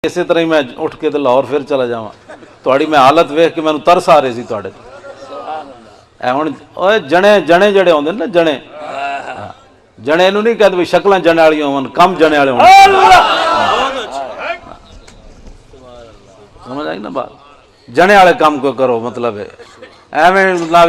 ਇਸੇ ਤਰ੍ਹਾਂ ਹੀ ਮੈਂ ਉੱਠ ਕੇ ਤੇ ਲਾਹੌਰ ਫਿਰ ਚਲਾ ਜਾਵਾਂ। ਤੁਹਾਡੀ ਮੈਂ ਹਾਲਤ ਵੇਖ ਕੇ ਮੈਨੂੰ ਤਰਸ ਆ ਰਹੀ ਸੀ ਤੁਹਾਡੇ ਤੇ। ਇਹ ਹੁਣ ਓਏ ਜਣੇ ਜਿਹੜੇ ਆਉਂਦੇ ਨੇ ਨਾ ਜਣੇ ਇਹਨੂੰ ਨਹੀਂ ਕਹਿੰਦੇ ਵੀ ਸ਼ਕਲਾਂ ਜਣੇ ਵਾਲੀਆਂ ਹੋਣ, ਕੰਮ ਜਣੇ ਵਾਲੇ ਹੋਣ। ਸਮਝ ਆਈ ਨਾ ਬਾਤ? ਜਣੇ ਵਾਲੇ ਕੰਮ ਕੋ ਕਰੋ, ਮਤਲਬ ਹੈ ਐਵੇਂ ਨਾ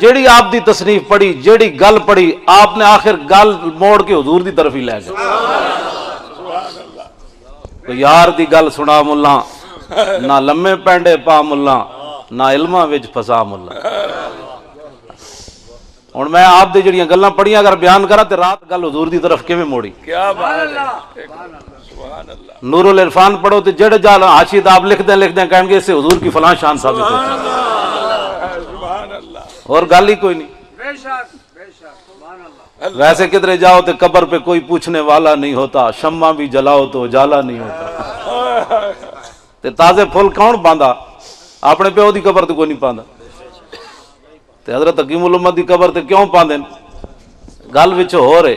جیڑی آپ دی تصنیف پڑھی جیڑی گل پڑھی آپ نے آخر گل موڑ کے حضور دی طرف ہی لے گئے تو یار دی گل سنا ملا نہ لمے پینڈے پا ملا نہ علماں وچ پھسا ملا ہن میں آپ دے جڑیاں گلاں پڑھیاں اگر بیان کراں تے رات گل حضور دی طرف کیویں موڑی کیا بات ہے سبحان اللہ نور العرفان پڑھو تے جڑے جال حاشیت آپ لکھ دیں کہیں گے اس سے حضور کی فلاں شان ثابت ہوتی ہے سبحان اللہ اور گل ہی کوئی نہیں بے شک سبحان اللہ ویسے کدھر جاؤ تو قبر پہ کوئی پوچھنے والا نہیں ہوتا شمع بھی جلاؤ تو اجالا نہیں ہوتا تے تازے پھول کون پاندا اپنے پیو دی قبر تے کوئی نہیں پاندا تے حضرت حکیم الامت دی قبر تے کیوں پاندے گل وچ ہو رہے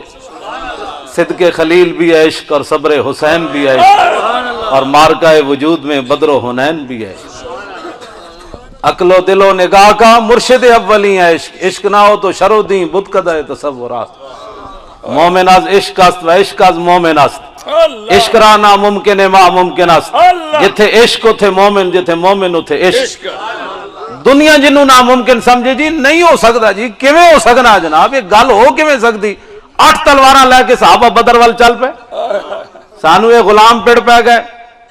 صدق خلیل بھی ہے عشق اور صبر حسین بھی ہے عشق اور مارکہ وجود میں بدر و حنین بھی ہے عقل و دل و نگاہ کا مرشد اولی ہے عشق عشق نہ ہو تو شر و دین بت قدہ تصورات مومن از عشق است و عشق از مومن است عشق را ناممکن ہے ما ممکن است جتھے عشق اتھے مومن جتھے مومن اتھے عشق دنیا جنوں ناممکن سمجھے جی نہیں ہو سکتا جی کیویں ہو سکنا جناب یہ گل ہو کیویں سکتی 8 تلواراں لے کے صحابہ بدر وال چل پے سانو یہ غلام پڑ پہ گئے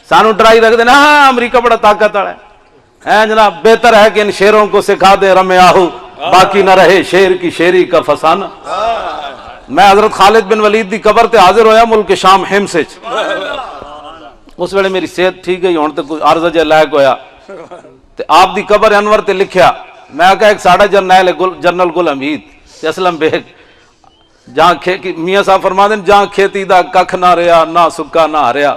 سانو ڈرائی رکھ دینا ہاں امریکہ بڑا طاقت والا ہے جناب بہتر ہے کہ ان شیروں کو سکھا دے رمے آہو باقی نہ رہے شیر کی شیری کا فسانہ میں حضرت خالد بن ولید دی قبر تے حاضر ہویا ملک شام ہمس وچ اس ویلے میری صحت ٹھیک گئی ہن تے کوئی عرض جے لائق ہویا تے آپ دی قبر انور تے لکھیا میں کہا ایک ساڈا جنرل گل حمید تے اسلم بیگ جہاں میاں صاحب فرما دیں جہاں کھیتی دا ککھ نہ رہا نہ سکا نہ ہریا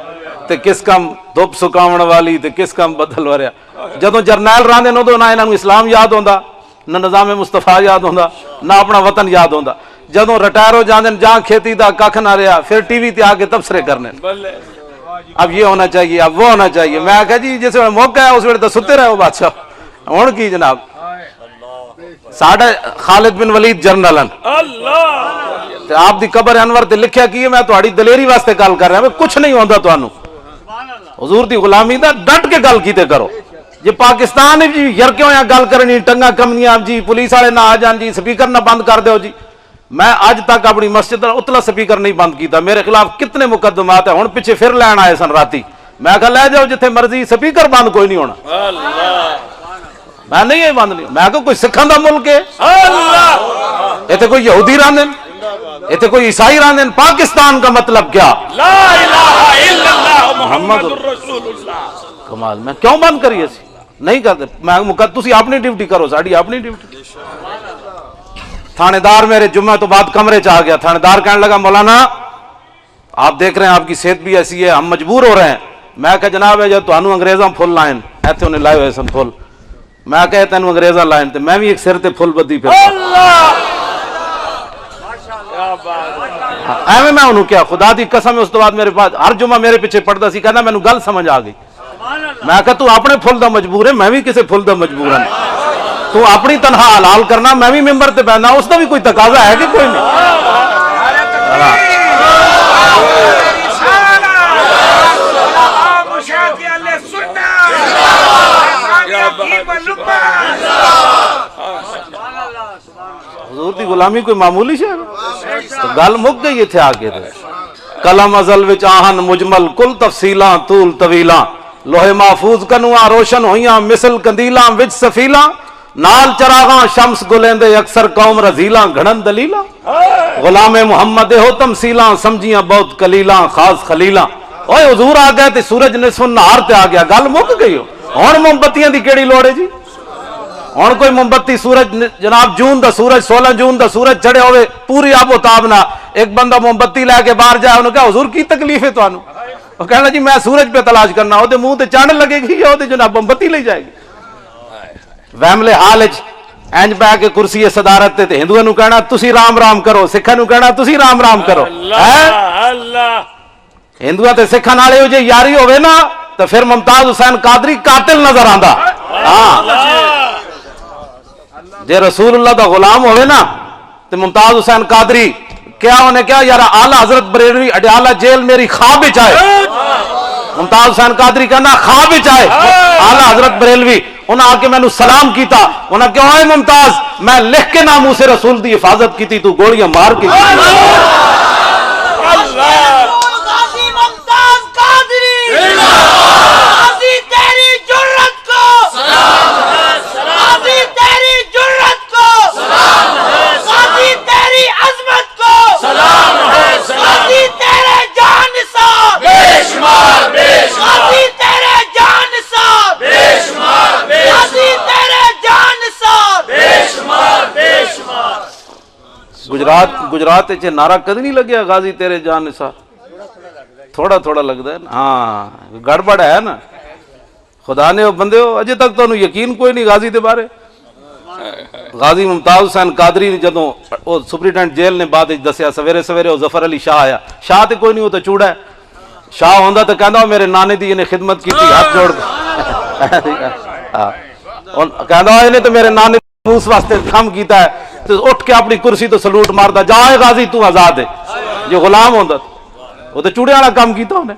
تے کس کم دھوپ سکاون والی تے کس کم بدل وریا جدوں جرنیل راندے نو تو نہ انہاں نوں اسلام یاد ہوندا نہ نظام مصطفیٰ یاد ہوندا نہ اپنا وطن یاد ہوندا جدوں ریٹائر ہو جاندے جہاں کھیتی دا ککھ نہ رہا پھر ٹی وی تے آ کے تبصرے کرنے اب یہ ہونا چاہیے اب وہ ہونا چاہیے میں کہا جی جس ویلے موقع ہے اس ویلے تو ستے رہو بادشاہ ہن کی جناب ساڈا خالد بن ولید جرنل تے آپ دی قبر انور تے لکھیا کی میں تہاڈی دلیری واسطے گل کر رہا ہوں کچھ نہیں ہوندا تانوں حضور دی غلامی دا ڈٹ کے گل کیتے کرو جی پاکستان جی یرکے ہویا گل کرنی ٹنگا کمنیاں جی پولیس والے نہ آ جان جی سپیکر نہ بند کر دیو جی میں اج تک اپنی مسجد دا اتلا سپیکر نہیں بند کیتا میرے خلاف کتنے مقدمات ہیں ہن پیچھے پھر لین آئے سن راتی میں کہا لے جاؤ جتھے مرضی سپیکر بند کوئی نہیں ہونا میں نہیں یہ بند نہیں میں کہ کوئی سکھاں دا ملک ہے ایتھے کوئی یہودی راندے ایتھے کوئی عیسائی راندے پاکستان کا مطلب کیا لا الہ الا اللہ محمد رسول اللہ کمال میں کیوں بند کریے سی نہیں کرتے میں تسی اپنی ڈیوٹی کرو ساڈی اپنی ڈیوٹی تھانے دار میرے جمعہ تو بعد کمرے چ آ گیا تھانے دار کہنے لگا مولانا آپ دیکھ رہے ہیں آپ کی صحت بھی ایسی ہے ہم مجبور ہو رہے ہیں میں کہا جناب ہے جو تانوں انگریزاں پھول لائن ایتھے انہیں لائے ہوئے سن پھول میں کہا تینوں انگریزاں لائن تے میں بھی ایک سر تے پھول بدی پھر ایویں میں انہوں کیا خدا دی قسم ہے اس تو بعد میرے پاس ہر جمعہ میرے پیچھے پڑھتا سی کہنا مینوں گل سمجھ آ گئی میں کہا تو اپنے پھول دا مجبور ہے میں بھی کسے پھول دا مجبور ہوں تو اپنی تنہا حلال کرنا میں بھی ممبر تے بیٹھنا اس دا بھی کوئی تقاضا ہے کہ کوئی نہیں حضور دی غلامی کوئی معمولی شے تو گل مک گئی تھے آگے دے قلم ازل وچ آہن مجمل کل تفصیلاں طول طویلاں لوہے محفوظ کنواں روشن ہویاں مثل کندیلاں وچ سفیلاں نال چراغاں شمس گلیندے اکثر قوم رزیلاں گھڑن دلیلاں غلام محمد ہو تمثیلاں سمجھیاں بہت کلیلاں خاص خلیلاں اوے حضور آ گئے تے سورج نصف النہار تے آ گیا گل مک گئی ہن موم بتیاں دی کیڑی لوڑ ہے جی ہن کوئی موم بتی سورج جناب جون دا سورج 16 جون دا سورج چڑھے ہوئے پوری آب و تاب نہ ایک بندہ موم بتی لے کے باہر جائے انہوں کہا حضور کی تکلیف ہے تانوں وہ کہنا جی میں سورج پہ تلاش کرنا او دے منہ تے چاند لگے گی یا او دے جناب موم بتی لے جائے گی ویملے حال وچ اینج بہ کے کرسی صدارت تے ہندوؤں نوں کہنا تسی رام رام کرو سکھاں نوں کہنا تسی رام رام کرو اللہ ہندوؤں تے سکھاں نال ایہو جی یاری ہوے نا تے پھر ممتاز حسین قادری قاتل نظر آندا ہاں جے رسول اللہ دا غلام ہوئے نا تے ممتاز حسین قادری کیا انہیں کیا یار اعلیٰ حضرت بریلوی اڈیالہ جیل میری خواب وچ آئے ممتاز حسین قادری کہنا خواب وچ آئے اعلی حضرت بریلوی انہاں آ کے مینوں سلام کیتا انہاں کہا اے ممتاز میں لکھ کے ناموس رسول دی حفاظت کیتی تو گولیاں مار کے غازی ممتاز قادری غازی تیری جرت کو سلام ہے غازی تیری جرت کو سلام ہے غازی تیری عظمت کو سلام ہے غازی تیرے جان نثار بے شمار بے شمار غازی تیرے جان نثار بے شمار بے شمار غازی تیرے جان نثار بے شمار بے شمار گجرات چ نعرہ کدی نہیں لگیا غازی تیرے جان نثار تھوڑا تھوڑا لگتا ہے نا ہاں گڑبڑ ہے نا خدا نے بندے ہو اجے تک تو یقین کوئی نہیں غازی دے بارے غازی ممتاز حسین قادری نے جدوں وہ سپرنٹینڈنٹ جیل نے بعد دسیا سویرے سویرے وہ ظفر علی شاہ آیا شاہ تے کوئی نہیں وہ تو چوڑا ہے شاہ ہوندا تو کہندا میرے نانے دی نے خدمت کی تھی ہاتھ جوڑ کے کہندا انہیں تو میرے نانے موس واسطے کام کیتا ہے تو اٹھ کے اپنی کرسی تو سلوٹ ماردا جائے غازی تو آزاد ہے جو غلام ہوندا وہ تو چوڑے والا کام کیتا انہیں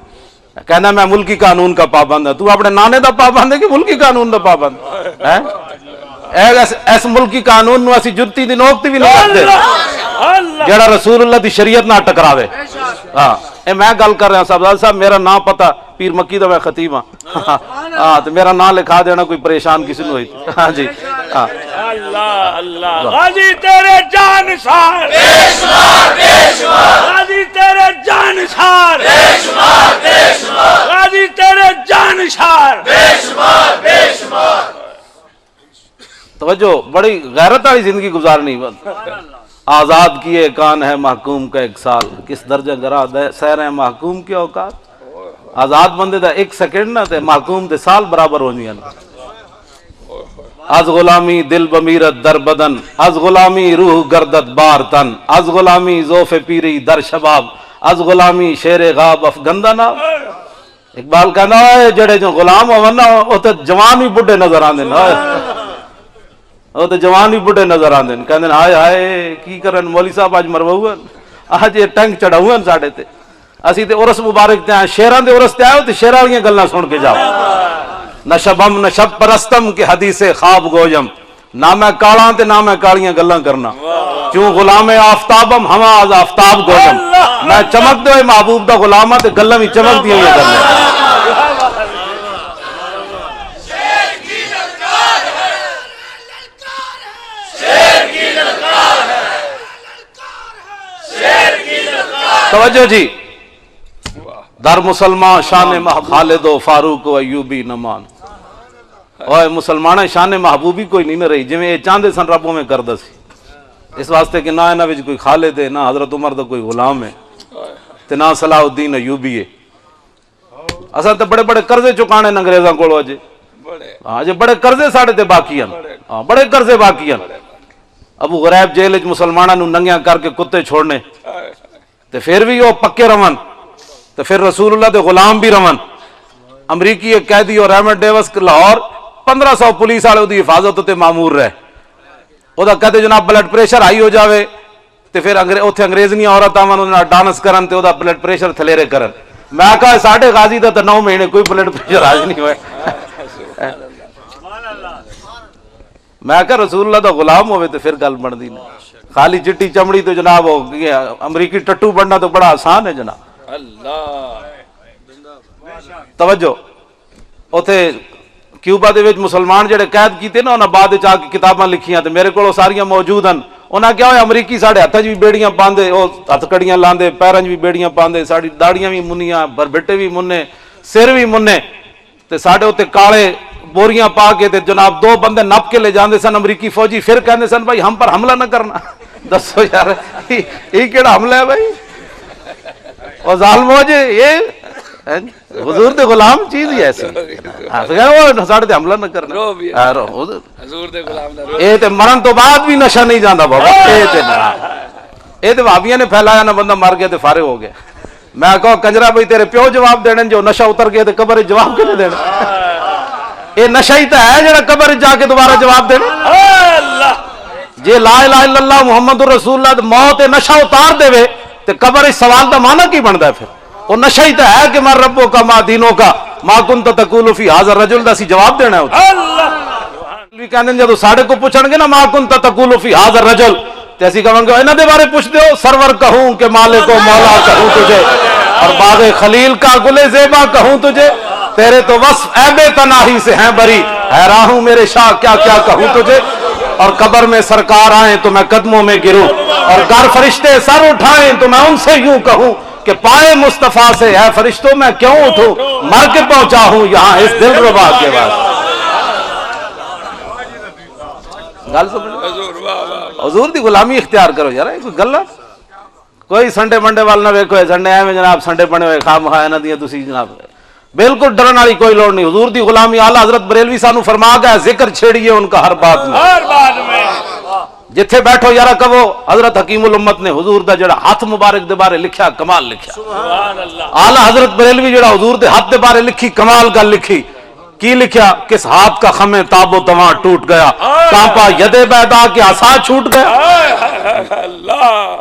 کہنا میں ملکی قانون کا پابند ہوں تو اپنے نانے دا پابند ہے کہ ملکی قانون دا پابند ہے ایس ملکی قانون نو اسی جتی دی نوکتی بھی نہیں کرتے جڑا رسول اللہ دی شریعت نہ ٹکراوے ہاں اے میں گل کر رہا صاحب میرا نام پتا پیر مکی دا میں خطیب ہاں ہاں تو میرا نام لکھا دینا کوئی پریشان کسی نے ہوئی ہاں جی ہاں اللہ اللہ غازی تیرے جانثار بے شمار بے شمار غازی تیرے جانثار بے شمار بے شمار غازی تیرے جانثار بے شمار بے شمار توجہ بڑی غیرت والی زندگی گزارنی آزاد کیے کان ہے محکوم کا ایک سال کس درجہ گرا سیر ہے محکوم کی اوقات آزاد بندے دا ایک سیکنڈ نہ تے محکوم دے سال برابر ہونی ہے از غلامی دل بمیرت در بدن از غلامی روح گردت بار تن از غلامی زوف پیری در شباب از غلامی شیر غاب افغندہ نا اقبال کہنا ہے جڑے جو غلام ہو نا وہ تو جوان ہی بڑھے نظر آندے نا وہ تو جوان ہی بڑھے نظر آندے کہندے ہائے ہائے کی کرن مولوی صاحب اج مرواؤ اج یہ ٹینک چڑھاؤ ساڈے تے اسی تے عرس مبارک تے شیراں دے عرس تے آئے تے شیراں والیاں گلاں سن کے جاؤ نہ شبم نہ شب پرستم کے حدیث خواب گویم نہ میں کالاں تے نہ میں کالیاں گلاں کرنا کیوں غلام آفتابم ہما از آفتاب گویم میں چمک دے محبوب دا غلامہ تے گلاں بھی چمک دیاں کرنا توجہ جی در مسلمان شان خالد و فاروق و ایوبی نمان اوہ مسلمان شان محبوبی کوئی نہیں نہ رہی جی میں چاندے سن ربوں میں کردہ سی اس واسطے کہ نہ ہے نہ وچ کوئی خالد ہے نہ حضرت عمر دا کوئی غلام ہے تے نہ صلاح الدین ایوبی ہے اصل تے بڑے بڑے قرضے چکانے انگریزاں کولو اجے ہاں جی بڑے قرضے ساڑے تے باقی ہیں ہاں بڑے قرضے باقی ہیں ابو غریب جیل وچ مسلماناں نو ننگیاں کر کے کتے چھوڑنے تے پھر بھی وہ پکے رون تو پھر رسول اللہ دے غلام بھی رون امریکی ایک قیدی اور احمد ڈیوس لاہور 1500 پولیس والے دی حفاظت ہوتے معمور رہے وہ کہتے جناب بلڈ پریشر ہائی ہو جاوے تو پھر اتنے انگریزنی عورت آن ڈانس کرن تے وہ بلڈ پریشر تھلیرے کرن میں کہا ساڑھے غازی دا تو 9 مہینے کوئی بلڈ پریشر حاج نہیں ہوئے میں کہا رسول اللہ دا غلام ہوئے تو پھر گل بن دی خالی چٹی چمڑی تو جناب امریکی ٹٹو بننا تو بڑا آسان ہے جناب اللہ توجہ اوتھے کیوبا دے وچ مسلمان جڑے قید کیتے نا انہاں بعد وچ آ کے کتاباں لکھیاں تے میرے کول ساریاں موجود ہیں انہاں کیا ہوئے امریکی ساڈے ہتھاں وچ بھی بیڑیاں پاندے او ہتھ کڑیاں لاندے پیراں وچ بھی بیڑیاں پاندے ساڈی داڑیاں بھی منیاں بربٹے بھی مننے سر بھی مننے تے ساڈے اوتے کالے بوریاں پا کے تے جناب 2 بندے نپ کے لے جاندے سن امریکی فوجی پھر کہندے سن بھائی ہم پر حملہ نہ کرنا دسو یار یہ کیڑا حملہ ہے بھائی اور ظالمو جی یہ حضور دے غلام چیز ہی ایسی وہ ساڑھے تے حملہ نہ کرنا حضور دے غلام دا اے تے مرن تو بعد بھی نشہ نہیں جاندا بابا اے تے بھابیاں نے پھیلایا نہ بندہ مر گیا تے فارغ ہو گیا میں کہو کنجرا بھائی تیرے پیو جواب دینے جو نشہ اتر گیا تے قبر جواب کنے دینا اے نشہ ہی تے ہے جڑا قبر جا کے دوبارہ جواب دینا اللہ جے لا الہ الا اللہ محمد رسول اللہ موت نشہ اتار دے تے قبر اس سوال دا معنی کی بندا ہے پھر وہ نشہ ہی تو ہے کہ من ربو کا ما دینوں کا ما کنت تقول فی ھذا الرجل دا سی جواب دینا ہے اللہ بھی کہندے جدوں ساڈے کو پوچھن گے نا ما کنت تقول فی ھذا الرجل تے اسی کہاں گے انہاں دے بارے پوچھ دیو سرور کہوں کہ مالک و مولا کہوں تجھے اور باغ خلیل کا گل زیبا کہوں تجھے تیرے تو وصف عیب تناہی سے ہیں بری حیران ہوں میرے شاہ کیا کیا کہوں تجھے اور قبر میں سرکار آئیں تو میں قدموں میں گروں اور گر فرشتے سر اٹھائیں تو میں ان سے یوں کہوں کہ پائے مصطفیٰ سے ہے فرشتوں میں کیوں اٹھوں مر کے پہنچا ہوں یہاں اس دل ربا کے بعد گل سمجھ حضور دی غلامی اختیار کرو یار کوئی گل ہے کوئی سنڈے منڈے وال نہ ویکھو سنڈے ایویں جناب سنڈے بنے ہوئے خواہ مخواہ انہاں دیاں تسی جناب بالکل ڈرن والی کوئی لوڑ نہیں حضور دی غلامی اعلیٰ حضرت بریلوی سانو فرما گیا ذکر چھیڑیے ان کا ہر بات میں ہر بات میں جتھے بیٹھو یارا کہو حضرت حکیم الامت نے حضور دا جڑا ہاتھ مبارک دے بارے لکھیا کمال لکھیا سبحان اللہ اعلیٰ حضرت بریلوی جڑا حضور دے ہاتھ دے بارے لکھی کمال گل لکھی کی لکھیا کس ہاتھ کا خمیں تاب و تواں ٹوٹ گیا کانپا ید بیدا کے عصا چھوٹ گیا اللہ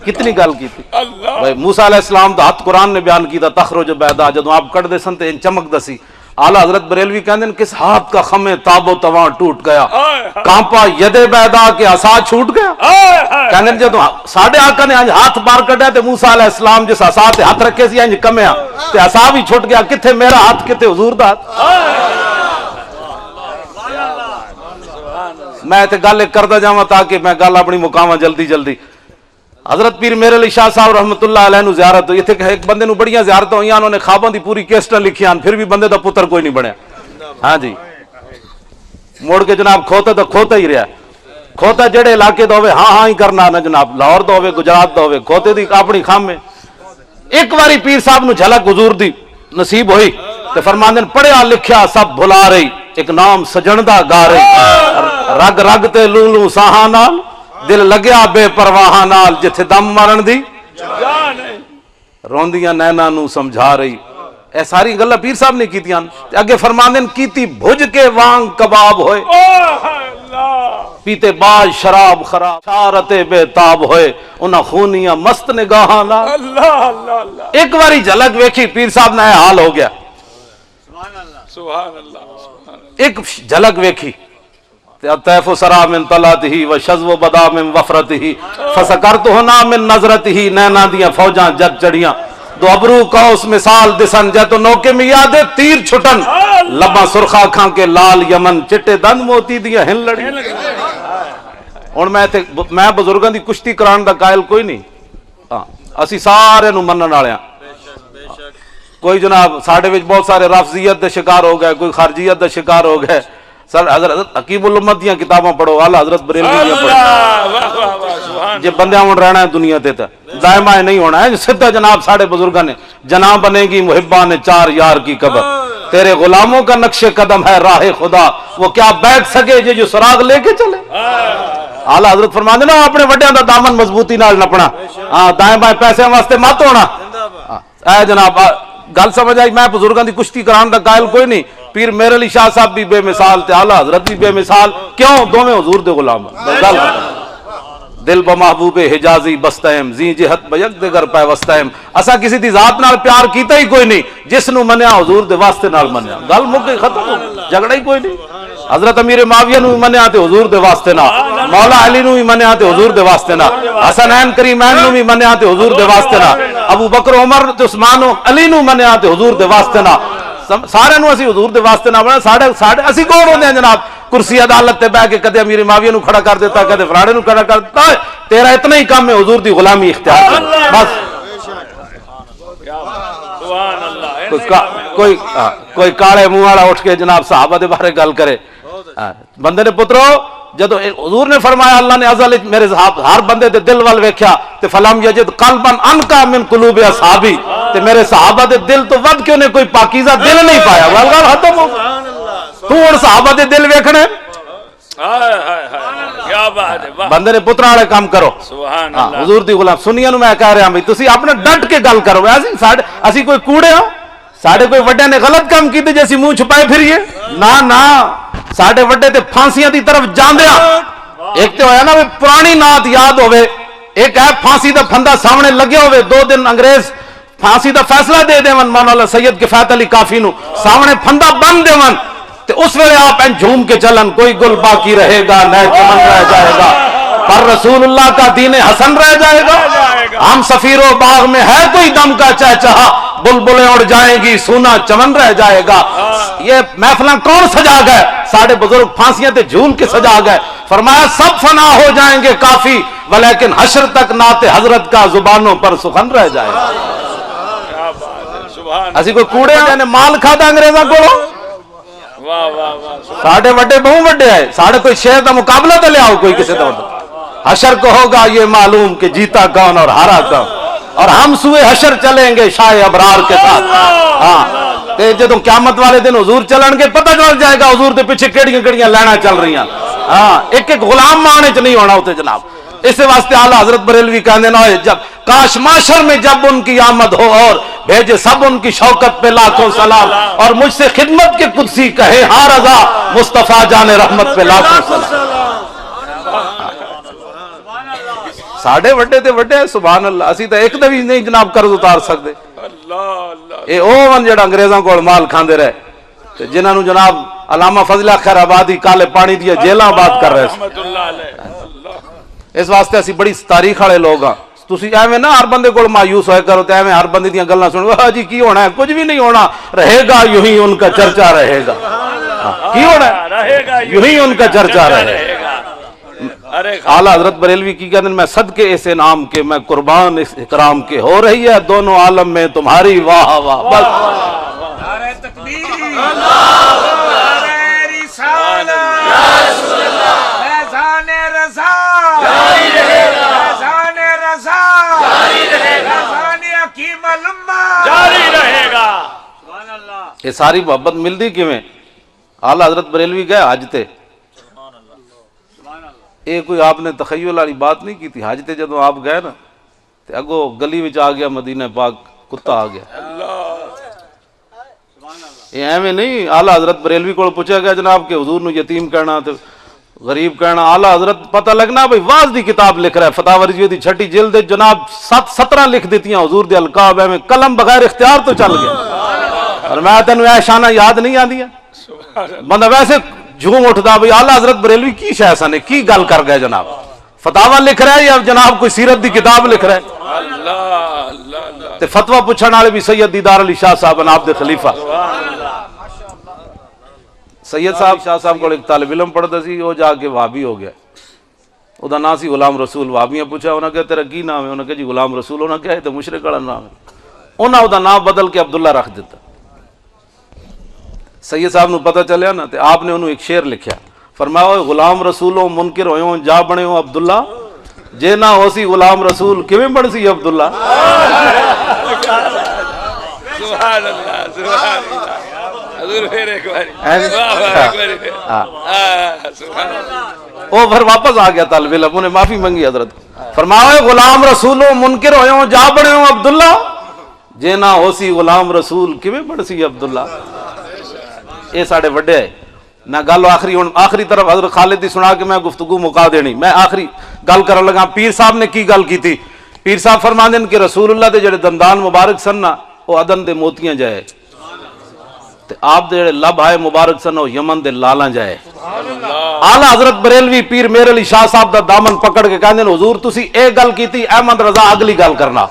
کتنی گل کی تھی اللہ بھائی موسیٰ علیہ السلام دا ہاتھ قرآن نے بیان کی تھا تخرج بیدا جدوں آپ کٹ دے سن تے ان چمک دسی اعلیٰ حضرت بریلوی کہندے کس ہاتھ کا خمیں تاب و تواں ٹوٹ گیا کانپا ید بیدا کے عصا چھوٹ گیا کہندے جدوں ساڈے آقا نے انج ہاتھ باہر کڈیا تے موسیٰ علیہ السلام جس عصا تے ہاتھ رکھے سی انج کمیا تے عصا بھی چھٹ گیا کتھے میرا ہاتھ کتھے حضور دا ہاتھ میں تے گل کردا جاواں تاکہ میں گل اپنی مکاواں جلدی جلدی حضرت پیر میرے علی شاہ صاحب رحمت اللہ علیہ نو زیارت ہوئی ایتھے ایک بندے نو بڑیاں زیارتاں ہوئیاں انہوں نے خواباں دی پوری کیسٹاں لکھیاں پھر بھی بندے دا پتر کوئی نہیں بنیا ہاں جی موڑ کے جناب کھوتا تو کھوتا ہی رہا کھوتا جڑے علاقے دا ہوئے ہاں ہاں ہی کرنا نہ جناب لاہور دا ہوئے گجرات دا ہوئے کھوتے دی اپنی خام میں ایک واری پیر صاحب نو جھلک حضور دی نصیب ہوئی تے فرماندے پڑھیا لکھیا سب بھلا رہی ایک نام سجندہ گا رہی رگ رگ تے لولو ساہاں نال دل لگیا بے پرواہاں نال جتھے دم مرن دی جان روندیاں نینا نو سمجھا رہی اے ساری گلاں پیر صاحب نے کیتیاں اگے فرماندے کیتی بھج کے وانگ کباب ہوئے اللہ پیتے باز شراب خراب شارت بے تاب ہوئے انہاں خونیاں مست نگاہاں نال اللہ اللہ اللہ ایک واری جھلک ویکھی پیر صاحب نے حال ہو گیا سبحان اللہ ایک جھلک ویکھی طیف سرا من طلعته وشذو بدا من وفرته فسکرتہ من نظرته نینا دیاں فوجاں جگ چڑیاں دو ابرو قوس مثال دسن جے تو نوکے میں یادے تیر چھٹن لباں سرخا کھاں کے لال یمن چٹے دند موتی دیاں ہن لڑی اور میں بزرگاں دی کشتی کران دا قائل کوئی نہیں اسی سارے نو منن والیاں کوئی جناب ساڈے وچ بہت سارے رافضیت دے شکار ہو گئے کوئی خارجیت دے شکار ہو گئے سر حضرت حکیم الامت دیاں کتاباں پڑھو اعلیٰ حضرت بریلوی دیاں پڑھو جے بندے ہون رہنا ہے دنیا تے تے دائمہ نہیں ہونا ہے سدھا جناب ساڑھے بزرگاں نے جناب بنے گی محبان چار یار کی قبر تیرے غلاموں کا نقش قدم ہے راہ خدا وہ کیا بیٹھ سکے جو سراغ لے کے چلے اعلیٰ حضرت فرما دینا اپنے وڈیاں دا دامن مضبوطی نال نپنا دائیں بائیں پیسے واسطے مت ہونا اے جناب گل سمجھ آئی میں بزرگاں دی کشتی کران دا قائل کوئی نہیں پیر میرے علی شاہ صاحب بھی بے مثال تے اعلیٰ حضرت بھی بے مثال کیوں دو میں حضور دے غلام دل بمحبوب حجازی بستہم زی جہت بیک دگر پہ وستہم اسا کسی دی ذات نال پیار کیتا ہی کوئی نہیں جس نو منیا حضور دے واسطے نال منیا گل مک گئی ختم ہو جھگڑا ہی کوئی نہیں حضرت امیر معاویہ نو منیا تے حضور دے واسطے نال مولا علی نو منیا تے حضور دے واسطے نال حسنین کریمین نو منیا تے حضور دے واسطے نال ابو بکر عمر تے عثمان علی نو منیا تے حضور دے واسطے نال سارے نو اسی حضور دے واسطے نہ بنا ساڈے اسی کون ہوندے ہیں جناب کرسی عدالت تے بیٹھ کے کدے امیر معاویہ نو کھڑا کر دیتا کدے فلاڑے نو کھڑا کر دیتا تیرا اتنا ہی کام ہے حضور دی غلامی اختیار کر بس سبحان اللہ کوئی کالے منہ والا اٹھ کے جناب صحابہ دے بارے گل کرے بندے نے پترو جدو حضور نے فرمایا اللہ نے ازل میرے ہر بندے دے دل وال ویکھیا تے فلم یجد قلبا انکا من قلوب اصحابی تے میرے صحابہ دے دل تو ود کیوں نے کوئی پاکیزہ دل نہیں پایا گل ختم ہو تو ہن صحابہ دے دل ویکھنے کیا بات ہے بندے نے پترا والے کام کرو سبحان اللہ حضور دی غلام سنیاں نو میں کہہ رہا بھائی تسی اپنے ڈٹ کے گل کرو اسی کوئی کوڑے ہاں ساڈے کوئی وڈے نے غلط کام کیتے جے اسی منہ چھپائے پھریے نہ ساڈے وڈے تے پھانسیاں دی طرف جاندیاں ایک تے ہویا نا پرانی نعت یاد ہوے ایک ہے پھانسی دا پھندا سامنے لگے ہوے 2 دن انگریز پھانسی دا فیصلہ دے دیون مولانا سید کفایت علی کافی نو سامنے پھندا بند دیون تے اس ویلے آپ این جھوم کے چلن کوئی گل باقی رہے گا نہ چمن رہ جائے گا پر رسول اللہ کا دین حسن رہ جائے گا ہم سفیر و باغ میں ہے کوئی دم کا چہچہا بلبلیں اڑ جائیں گی سونا چمن رہ جائے گا یہ محفلاں کون سجا گئے ساڑھے بزرگ پھانسیاں تے جھول کے سجا گئے فرمایا سب فنا ہو جائیں گے کافی ولیکن حشر تک نعت حضرت کا زبانوں پر سخن رہ جائے گا اسی کوئی کوڑے ہیں مال کھاتا انگریزاں کو ساڑھے وڈے بہوں وڈے آئے ساڑھے کوئی شہر دا مقابلہ تو لے آؤ کوئی کسی تو حشر کو ہوگا یہ معلوم کہ جیتا کون اور ہارا کون اور ہم سوئے حشر چلیں گے شاہ ابرار کے ساتھ ہاں تے جدوں قیامت والے دن حضور چلن گے پتہ چل جائے گا حضور دے پیچھے کیڑیاں کیڑیاں لینا چل رہی ہیں ہاں ایک ایک غلام مانے چ نہیں ہونا ہوتے جناب اس واسطے اعلیٰ حضرت بریلوی کہنے نہ ہوئے جب کاش معاشر میں جب ان کی آمد ہو اور بھیجے سب ان کی شوکت پہ لاکھوں سلام اور مجھ سے خدمت کے قدسی کہے ہاں رضا مصطفیٰ جان رحمت پہ لاکھوں سلام ساڑھے وڈے تے وڈے سبحان اللہ اسی تے ایک دفعہ نہیں جناب قرض اتار سکتے اے اوون جڑا انگریزاں کول مال کھاندے رہے جنہاں نو جناب علامہ فضل خیر آبادی کالے پانی دی جیلاں بات کر رہے اس واسطے اسی بڑی تاریخ والے لوگ ہاں تسی ایویں نہ ہر بندے کول مایوس ہوئے کرو تے ایویں ہر بندے دیاں گلاں سن واہ جی کی ہونا ہے کچھ بھی نہیں ہونا رہے گا یوں ہی ان کا چرچا رہے گا کی ہونا ہے یوں ہی ان کا چرچا رہے گا اعلیٰ حضرت بریلوی کی کہتے ہیں میں صدقے اس انعام کے میں قربان اس اکرام کے ہو رہی ہے دونوں عالم میں تمہاری واہ واہ بس نعرہ تکبیر نعرہ رسالت فیضان رضا فیضان رضا فیضان حکیم الامہ جاری رہے گا سبحان اللہ یہ ساری محبت ملتی کیویں اعلیٰ حضرت بریلوی گئے حج تے یہ کوئی آپ نے تخیل والی بات نہیں کی تھی حج تے جدوں آپ گئے نا تے اگو گلی وچ آ گیا مدینہ پاک کتا آ گیا یہ ایویں نہیں اعلیٰ حضرت بریلوی کو پوچھا گیا جناب کہ حضور نو یتیم کہنا تے غریب کہنا اعلیٰ حضرت پتہ لگنا بھئی واز دی کتاب لکھ رہا ہے فتح رضویہ دی چھٹی جلد جناب 17 لکھ دیتی ہیں حضور دے القاب میں قلم بغیر اختیار تو چل گیا اور میں تینوں اے شانہ یاد نہیں آندی ہے بندہ ویسے جھوم اٹھتا بھئی اعلیٰ حضرت بریلوی کی شایسا نے کی گل کر گئے جناب فتاوہ لکھ رہا ہے یا جناب کوئی سیرت دی کتاب لکھ رہا ہے تے فتوہ پوچھن والے بھی سید دیدار علی شاہ صاحب ناب دے خلیفہ سید صاحب شاہ صاحب کو ایک طالب علم پڑھتا سی وہ جا کے وہابی ہو گیا او دا نام سی غلام رسول وہابیاں پوچھا انہاں کہا تیرا کی نام ہے انہاں کہا جی غلام رسول انہاں کہا ہے تو مشرک والا نام ہے انہاں او دا نام بدل کے عبداللہ رکھ دیتا سید صاحب نو پتہ چلیا نا تے آپ نے انہوں ایک شعر لکھیا فرمایا ہوئے غلام رسولوں منکر ہوئے جا بنے ہوں عبداللہ جے نہ ہو سی غلام رسول کیویں بن سی عبداللہ سبحان اللہ سبحان اللہ حضور پھر ایک باری سبحان اللہ وہ پھر واپس آ گیا طالب علم انہیں معافی منگی حضرت فرمایا ہوئے غلام رسولوں منکر ہوئے ہوں جا بنے ہوں عبداللہ جے نہ ہو سی غلام رسول کیویں بن سی عبداللہ یہ ساڑھے وڈے ہے نہ گل آخری طرف حضرت خالد دی سنا کے میں گفتگو مکا دینی میں آخری گل کرن لگا پیر صاحب نے کی گل کی تھی پیر صاحب فرماندے کہ رسول اللہ دے جڑے دندان مبارک سن نا وہ عدن دے موتیاں جائے تے آپ دے جڑے لب آئے مبارک سن وہ یمن دے لالاں جائے اعلیٰ حضرت بریلوی پیر میر علی شاہ صاحب دا دامن پکڑ کے کہندے حضور تسی اے گل کیتی احمد رضا اگلی گل کرنا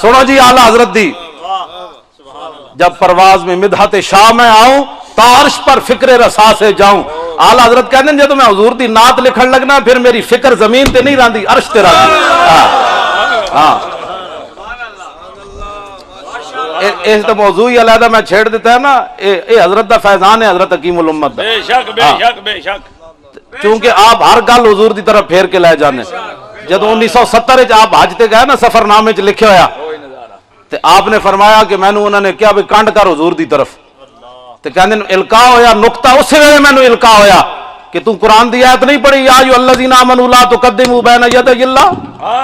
سنو جی اعلیٰ حضرت دی جب پرواز میں مدحت شاہ میں آؤں تا عرش پر فکر رسا سے جاؤں اعلیٰ حضرت کہتے ہیں جب میں حضور دی نعت لکھن لگنا پھر میری فکر زمین تے نہیں راندی عرش تے راندی اس تو موضوع ہی علیحدہ میں چھیڑ دیتا ہے نا اے حضرت دا فیضان ہے حضرت حکیم الامت دا بے شک بے شک بے شک چونکہ آپ ہر گل حضور دی طرف پھیر کے لے جانے جب 1970 آپ حج تے گئے نا سفر نامے چ لکھے ہویا تے آپ نے فرمایا کہ میں نے انہوں نے کیا بھی کانڈ کر حضور دی طرف تے کہندے القاء ہویا نقطہ اسی ویلے میں نے القاء ہویا کہ تم قرآن دی آیت نہیں پڑھی یا ایھا الذین آمنوا لا تقدموا بین یدی اللہ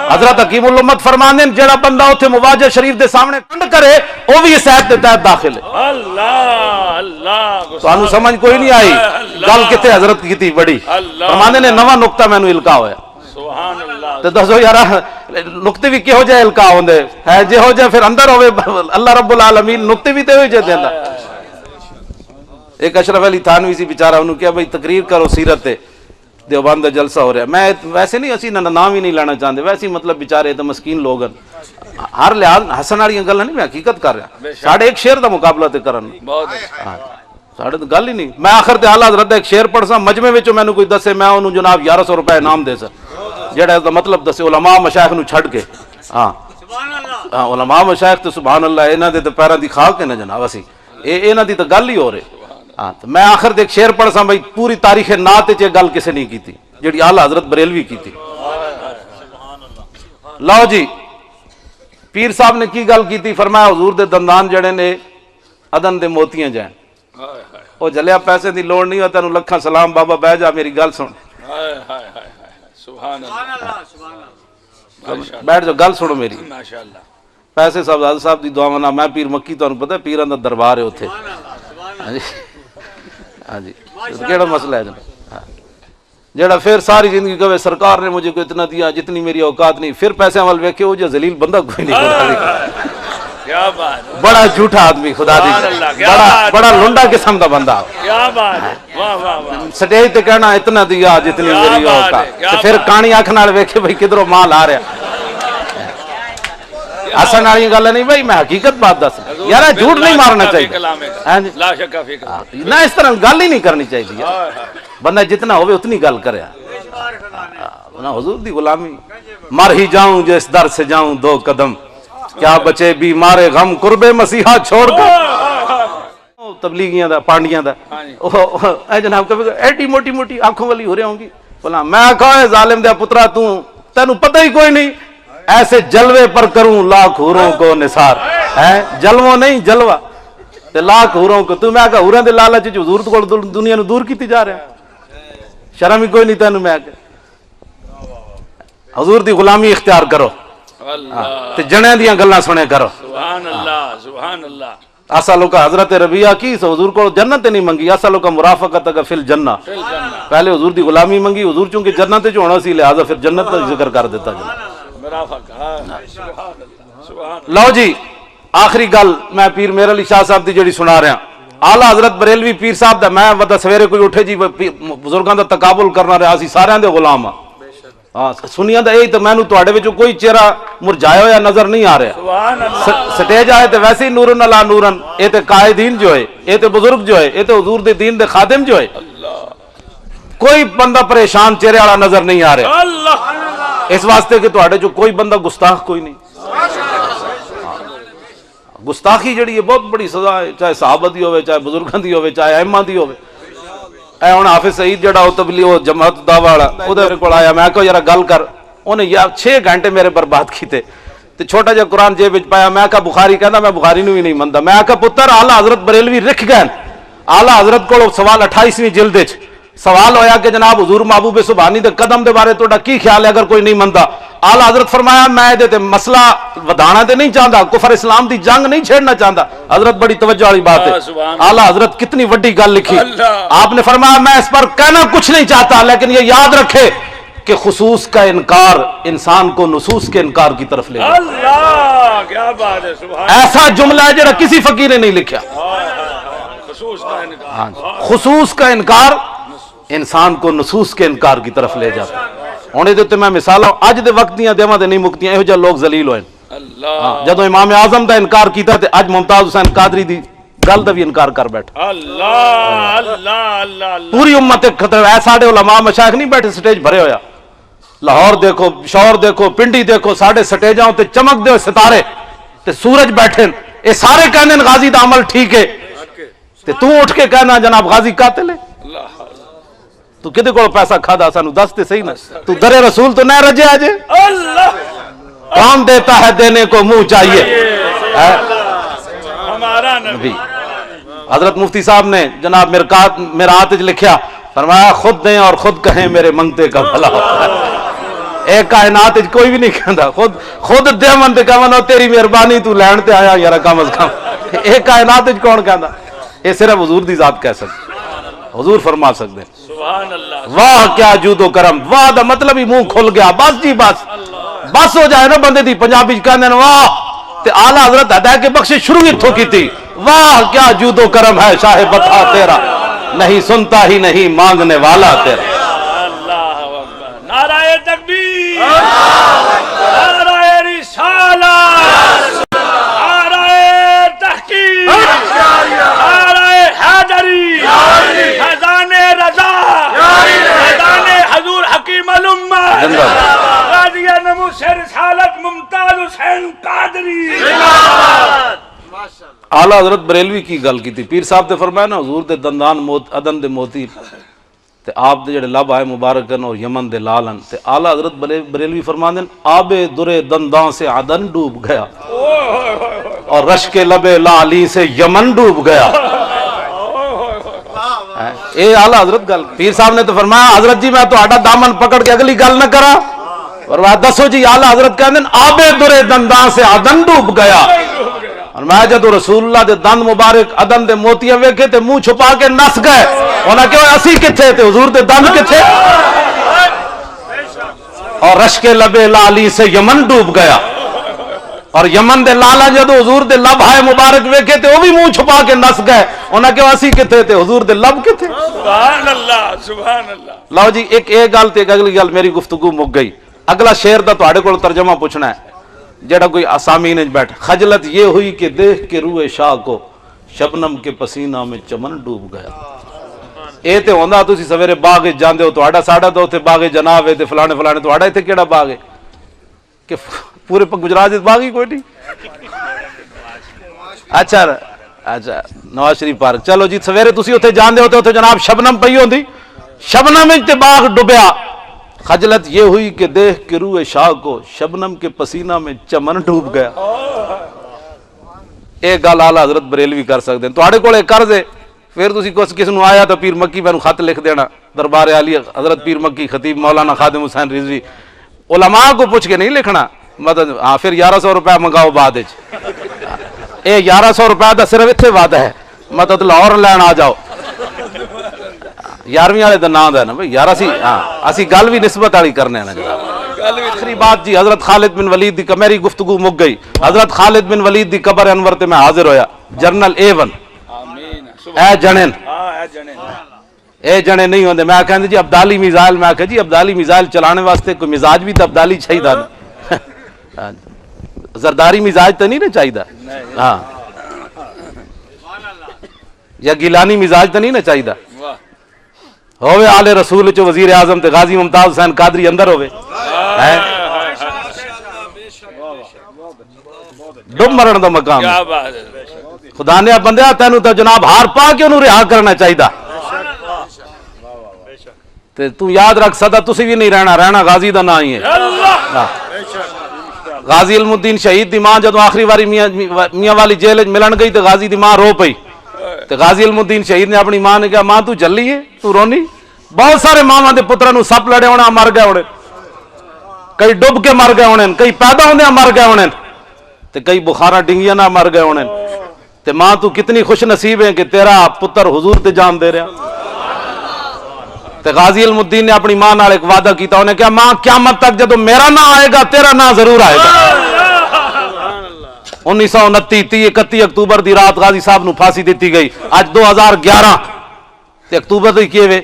حضرت حکیم الامت فرماندے جڑا بندہ اوتھے مواجہ شریف دے سامنے کانڈ کرے وہ بھی اس آیت دے تحت داخل ہے اللہ اللہ تانوں سمجھ کوئی نہیں آئی گل کتے حضرت کی تھی بڑی فرماندے نے نواں نقطہ میں نے القاء ہویا سبحان اللہ تے دسو یار نقطے بھی کہو جائے القا ہوندے ہے جہو جائے پھر اندر ہوئے اللہ رب العالمین نقطے بھی تے ہوئے جائے دیندہ. ایک اشرف علی تھانوی سی بیچارہ انہوں کیا بھئی تقریر کرو سیرت دیوبند دا جلسہ ہو رہا ہے. میں ویسے نہیں اسی نام ہی نہیں لینا چاہتے, ویسے مطلب بیچارے تو مسکین لوگ ہر لحاظ حسن والی گل نہیں, میں حقیقت کر رہا. ساڑھے ایک شعر دا مقابلہ تے کرن ساڑھے تو گل ہی نہیں. میں آخر تے اعلیٰ حضرت ایک شعر پڑھ سا مجمع وچوں مینوں کوئی دسے میں انہوں جناب 1100 روپے انعام دے سا جڑا اس دا مطلب دسے علماء مشائخ نو چھڈ کے. ہاں علماء مشائخ تے سبحان اللہ انہاں دے تے پیراں دی خاک ہے نا جناب, اسی انہاں دی تے گل ہی ہو رہی. ہاں تو میں آخر تے ایک شعر پڑھ سا بھائی پوری تاریخ نعت وچ گل کسے نہیں کیتی جڑی اعلیٰ حضرت بریلوی کیتی. لو جی پیر صاحب نے کی گل کیتی, فرمایا حضور دے دندان جڑے نے ادن دے موتیاں جائیں وہ جلیا پیسے دی لوڑ نہیں, تینوں لکھاں سلام بابا بہ جا میری گل سن. بیٹھ جاؤ گل سنو میری. پیسے صاحب صاحب دی دعا نہ میں پیر مکی تمہیں پتہ پیراں دا دربار ہے اتنے. ہاں جی کیڑا مسئلہ ہے جناب, جڑا پھر ساری زندگی کہے سرکار نے مجھے کو اتنا دیا جتنی میری اوقات نہیں, پھر پیسے عمل ویکھے وہ جو ذلیل بندہ کوئی نہیں. بڑا جھوٹا آدمی خدا دی, بڑا لنڈا قسم دا بندہ. سٹیج تے کہنا اتنا دیا جتنی میری اوقات, پھر کہانی اکھ نال ویکھے بھئی کدھروں مال آ رہا. حسن والی گل نہیں بھائی, میں حقیقت بات دس یار, جھوٹ نہیں مارنا چاہیے نہ, اس طرح گل ہی نہیں کرنی چاہیے. بندہ جتنا ہوئے اتنی گل کرے. حضور دی غلامی مر ہی جاؤں جو اس در سے جاؤں 2 قدم, کیا بچے بیمار غم قرب مسیحا چھوڑ کر. تبلیغیاں دا پانڈیاں دا اے جناب کبھی ایڈی موٹی موٹی آنکھوں والی ہو رہے ہوں گی. بولا میں کہا ظالم دیا پترا تینوں پتہ ہی کوئی نہیں, ایسے جلوے پر کروں لاکھ حوروں کو نثار. ہے جلوہ نہیں جلوہ تے لاکھ حوروں کو. تو میں کہا حوراں دے لالچ وچ حضور کول دنیا نو دور کیتی جا رہا, شرم ہی کوئی نہیں تینوں. میں کہ حضور دی غلامی اختیار کرو تے جنے دیاں گلاں سنے کرو. سبحان اللہ سبحان اللہ. اسالو کا حضرت ربیہ کی حضور کو جنت نہیں منگی, اسالو کا مرافقت کا فل جنہ. پہلے حضور دی غلامی منگی, حضور چونکہ جنت وچ ہونا سی لہذا پھر جنت کا ذکر کر دیتا. لو جی آخری گل میں پیر میر علی شاہ صاحب دی جڑی سنا رہا. اعلیٰ حضرت بریلوی پیر صاحب دا میں ودا سویرے کوئی اٹھے جی بزرگاں دا تقابل کرنا رہا, اسی سارے دے غلام ہاں. سنیا دا یہی تو مینوں تواڈے وچوں کوئی چہرہ مرجایا ہوا نظر نہیں آ رہا. سٹیج آئے تے ویسے ہی نورن علا نورن, اے تے قائدین جو ہے, اے تے بزرگ جو ہے, اے تے حضور دے دین دے خادم جو ہے, کوئی بندہ پریشان چہرے والا نظر نہیں آ رہا. اس واسطے کہ تواڈے جو کوئی بندہ گستاخ کوئی نہیں. گستاخی جڑی ہے بہت بڑی سزا ہے, چاہے صحابہ دی ہوئے, چاہے بزرگاں دی ہوئے, چاہے ائمہ دی ہوئے. اے ہن حافظ سعید جڑا او تبلیغ جماعت دعوی والا اودے کول آیا, میں کہا یار گل کر. اونے یار 6 گھنٹے میرے برباد کیتے تے چھوٹا جہا قرآن جیب وچ پایا. میں کہا بخاری کہندا میں بخاری نو ہی نہیں مندا. میں کہا پتر اعلیٰ حضرت بریلوی رکھ گئے. اعلیٰ حضرت کول سوال 28ویں جلد وچ سوال ہویا کہ جناب حضور محبوب سبحانی دے قدم دے بارے تہاڈا کی خیال ہے اگر کوئی نہیں مندا. اعلیٰ حضرت فرمایا میں دے تے مسئلہ ودانا تے نہیں چاہتا, کفر اسلام دی جنگ نہیں چھیڑنا چاہتا. حضرت بڑی توجہ والی بات ہے. اعلیٰ حضرت کتنی وڈی گل لکھی. آپ نے فرمایا میں اس پر کہنا کچھ نہیں چاہتا, لیکن یہ یاد رکھے کہ خصوص کا انکار انسان کو نصوص کے انکار کی طرف لے جائے. اللہ کیا بات ہے. سبحان ایسا جملہ ہے جڑا کسی فقیر نے نہیں لکھا. خصوص کا انکار, خصوص کا انکار انسان کو نصوص کے انکار کی طرف لے جاتا. ہونے دیتے میں مثالاں اج دے وقت دیاں دیواں تے نہیں مکتیاں, ایہو جہے لوگ ذلیل ہوئے. اللہ جدوں امام اعظم دا انکار کیتا تے اج ممتاز حسین قادری دی گل دا بھی انکار کر بیٹھا. اللہ اللہ اللہ. پوری امت خطر ہے. ساڈے علماء مشائخ نہیں بیٹھے سٹیج بھرے ہویا. لاہور دیکھو, شور دیکھو, پنڈی دیکھو, ساڈے سٹیجاں تے چمک دے ستارے تے سورج بیٹھے. اے سارے کہنے غازی دا عمل ٹھیک ہے تے تو اٹھ کے کہنا جناب غازی قاتل ہے. تو کدے کو پیسہ کھادا سانو دس تے صحیح نا. تو در رسول تو نہ رجے اجے. اللہ کام دیتا ہے دینے کو منہ چاہیے. ہمارا نبی حضرت مفتی صاحب نے جناب میرات لکھیا, فرمایا خود دیں اور خود کہیں میرے منگتے کا بھلا. ایک کائنات کوئی بھی نہیں کہندا, خود دے من تے کہون تیری مہربانی تو لین تے آیا یار کم از کم. ایک کائنات کون کہندا؟ یہ صرف حضور دی ذات کہہ سکتے, حضور فرما سکتے ہیں. سبحان اللہ. واہ کیا جود و کرم, واہ دا مطلب ہی منہ کھل گیا. بس جی بس بس ہو جائے نا بندے دی پنجابی کہندے نے واہ تے اعلی حضرت ہدایت کے بخشش شروع اتھوں کی تھی واہ کیا جود و کرم ہے شاہ بطا تیرا نہیں سنتا ہی نہیں مانگنے والا تیرا اللہ اکبر نعرہ تکبیر نعرہ رسالت نعرہ تحقیق نعرہ حیدری فیضان رضا فیضان حضور حکیم الامہ غازی نموس رسالت ممتاز حسین قادری اعلیٰ حضرت بریلوی کی گل کی تھی پیر صاحب نے فرمایا نا حضور دے دندان ادن دے موتی تے آپ دے جڑے لب آئے مبارکن اور یمن دے لالن تے اعلیٰ حضرت بریلوی فرماندے آب درے دندان سے عدن ڈوب گیا اور رشک لب لالی سے یمن ڈوب گیا اے اعلیٰ حضرت گل پیر صاحب نے تو فرمایا حضرت جی میں تو آٹا دامن پکڑ کے اگلی گل نہ کرا فرمایا دسو جی اعلیٰ حضرت کہندے آب درے دندان سے عدن ڈوب گیا اور میں جدو رسول اللہ دے دند مبارک عدن دے موتیاں ویکھے تے منہ چھپا کے نس گئے انہاں کہ اسی کتھے تے حضور دے دند کتھے اور رشک لب لالی سے یمن ڈوب گیا اور یمن دے لالا جدو حضور دے لب ہائے مبارک ویکھے تے وہ بھی منہ چھپا کے نس گئے انہاں کہ اسی کتھے تے حضور دے لب کتھے سبحان اللہ سبحان اللہ لو جی ایک گل تے ایک اگلی گل میری گفتگو مک گئی اگلا شعر دا تواڈے کول ترجمہ پوچھنا ہے جڑا کوئی آسامین بیٹھ خجلت یہ ہوئی کہ دیکھ کے روح شاہ کو شبنم کے پسینہ میں چمن ڈوب گیا اے تے ہوندا تسی سویرے باغ وچ جاندے ہو تہاڈا ساڈا تو اوتھے باغ جناب ہے تے فلانے فلانے تہاڈا ایتھے کیڑا باغ ہے کہ پورے گجرات وچ باغ ہی کوئی نہیں اچھا نواز شریف پارک چلو جی سویرے تسی اوتھے جاندے ہو تے اوتھے جناب شبنم پئی ہوندی شبنم وچ تے باغ ڈوبیا خجلت یہ ہوئی کہ دیکھ کے روح شاہ کو شبنم کے پسینہ میں چمن ڈوب گیا ایک گل اعلیٰ حضرت بریلوی کر سکتے ہیں تواڈے کول ایک قرض ہے پھر تسی کس نو آیا تو پیر مکی مینوں خط لکھ دینا دربار عالی حضرت پیر مکی خطیب مولانا خادم حسین رضوی علماء کو پوچھ کے نہیں لکھنا مطلب ہاں پھر 1100 روپے منگاؤ بعد وچ اے 1100 روپے دا صرف اتنے وعدہ ہے مطلب لاہور لین آ جاؤ 11ویں والے دا نام ہے نا بھائی یار اسی گل بھی نسبت والی کرنے نا جناب آخری بات جی حضرت خالد بن ولید دی میری گفتگو مک گئی حضرت خالد بن ولید دی قبر انور تے میں حاضر ہویا جنرل A1 اے جنن اے جنے نہیں ہوندے میں کہندے جی ابدالی میزائل میں کہا جی ابدالی میزائل چلانے واسطے کوئی مزاج بھی تو ابدالی چاہیے زرداری مزاج تو نہیں نا چاہیے ہاں یا گیلانی مزاج تو نہیں نا چاہیے ہوئے آل رسول چو وزیر اعظم تے غازی ممتاز حسین قادری اندر ہوئے ڈب مرن دا مقام خدا نے بندیا تینوں تو جناب ہار پا کے انہوں رہا کرنا چاہیے تے تو یاد رکھ سدا تسی بھی نہیں رہنا غازی دا نا ہی ہے غازی علم الدین شہید دی ماں جدو آخری واری میاں والی جیل ملن گئی تے غازی دی ماں رو پئی تے غازی علم الدین شہید نے اپنی ماں نے کہا ماں تو جلی ہے تو رونی بہت سارے ماں دے پترا نو سپ لڑے ہونا مر گئے ہونے کئی ڈب کے مر گئے ہونے کئی پیدا ہونے مر گئے ہونے تے کئی بخارا ڈنگیاں نہ مر گئے ہونے تے ماں تو کتنی خوش نصیب ہے کہ تیرا پتر حضور تے جان دے رہا تے غازی علم الدین نے اپنی ماں نال ایک وعدہ کیتا انہیں کہا ماں قیامت تک جدو میرا نہ آئے گا تیرا نہ ضرور آئے گا 1929 اکتوبر دی رات غازی صاحب نو پھانسی دیتی گئی آج 2011 تے اکتوبر دی کیے ہوئے